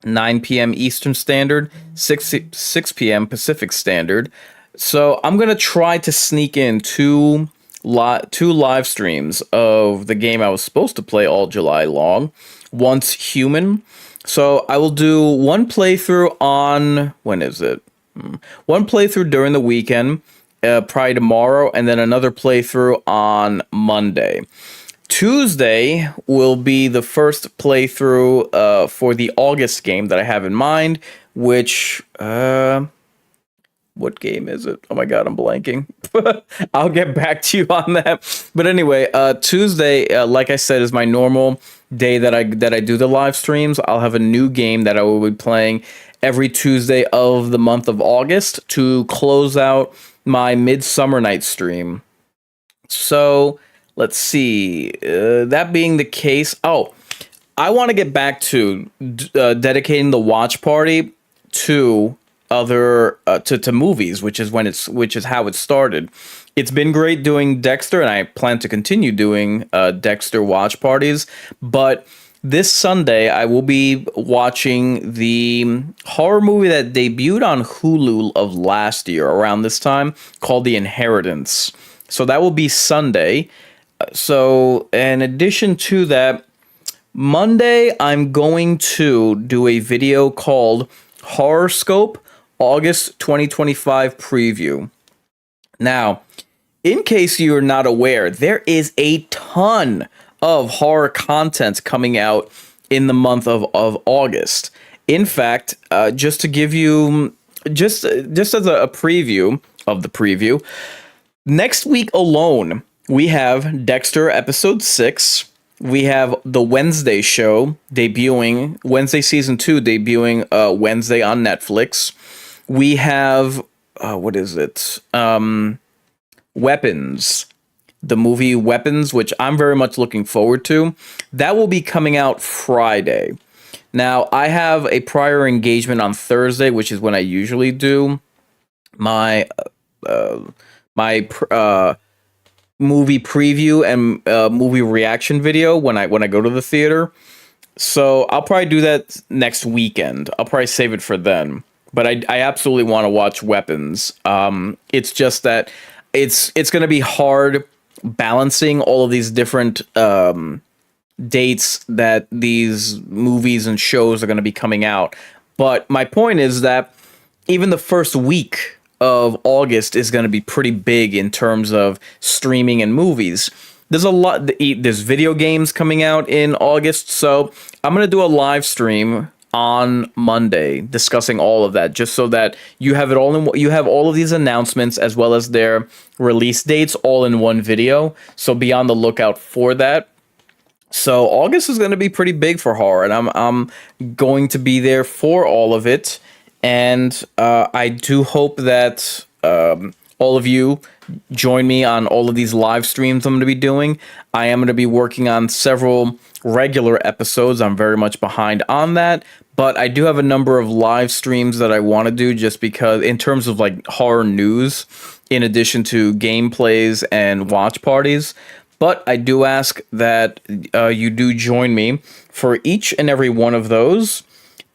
9 p.m. Eastern Standard, 6 p.m. Pacific Standard. So I'm gonna try to sneak in two live streams of the game I was supposed to play all July long. Once Human. So I will do one playthrough on, when is it? One playthrough during the weekend, probably tomorrow, and then another playthrough on Monday. Tuesday will be the first playthrough for the August game that I have in mind, which, what game is it? Oh my god, I'm blanking. I'll get back to you on that. But anyway, Tuesday, like I said, is my normal day that I do the live streams. I'll have a new game that I will be playing every Tuesday of the month of August to close out my Midsummer Night stream. So let's see. That being the case, I want to get back to dedicating the watch party to other to movies, which is how it started. It's been great doing Dexter, and I plan to continue doing Dexter watch parties. But this Sunday, I will be watching the horror movie that debuted on Hulu of last year around this time, called The Inheritance. So that will be Sunday. So in addition to that, Monday, I'm going to do a video called Horoscope August 2025 Preview. Now, in case you're not aware, there is a ton of horror content coming out in the month of August. In fact, just to give you, just as a preview of the preview, next week alone, we have Dexter episode 6. We have the Wednesday show debuting, Wednesday season 2 debuting Wednesday on Netflix. We have, what is it? Weapons. The movie Weapons, which I'm very much looking forward to. That will be coming out Friday. Now, I have a prior engagement on Thursday, which is when I usually do my movie preview and movie reaction video when I go to the theater. So I'll probably do that next weekend. I'll probably save it for then. But I absolutely want to watch Weapons. It's just that it's going to be hard balancing all of these different dates that these movies and shows are going to be coming out. But my point is that even the first week of August is going to be pretty big in terms of streaming and movies. There's a lot. There's video games coming out in August, so I'm going to do a live stream on Monday discussing all of that, just so that you have it all you have all of these announcements as well as their release dates all in one video. So be on the lookout for that. So August is going to be pretty big for horror, and I'm going to be there for all of it. And I do hope that all of you join me on all of these live streams I'm going to be doing. I am going to be working on several regular episodes. I'm very much behind on that, but I do have a number of live streams that I want to do just because in terms of like horror news, in addition to gameplays and watch parties. But I do ask that you do join me for each and every one of those.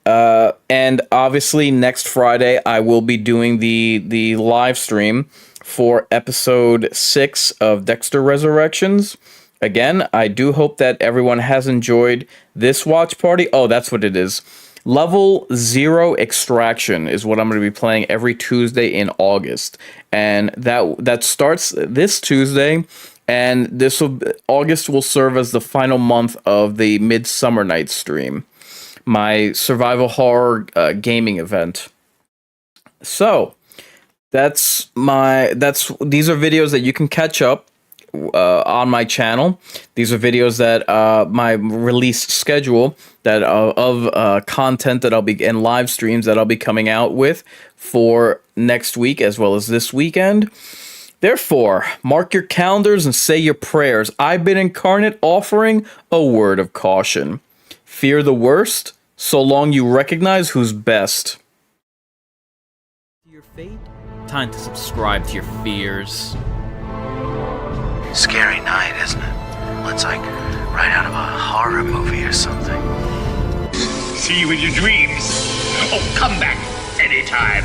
And obviously next Friday I will be doing the live stream for episode 6 of Dexter Resurrections. Again, I do hope that everyone has enjoyed this watch party. Oh, that's what it is. Level 0 Extraction is what I'm going to be playing every Tuesday in August. And that starts this Tuesday. And August will serve as the final month of the Midsummer Night stream, my survival horror gaming event. So these are videos that you can catch up on my channel. These are videos that my release schedule that of content that I'll be and live streams that I'll be coming out with for next week as well as this weekend. Therefore, mark your calendars and say your prayers. I've been Inkarnate, offering a word of caution. Fear the worst, so long you recognize who's best. Your fate? Time to subscribe to your fears. Scary night, isn't it? Looks like right out of a horror movie or something. See you in your dreams. Oh, come back anytime.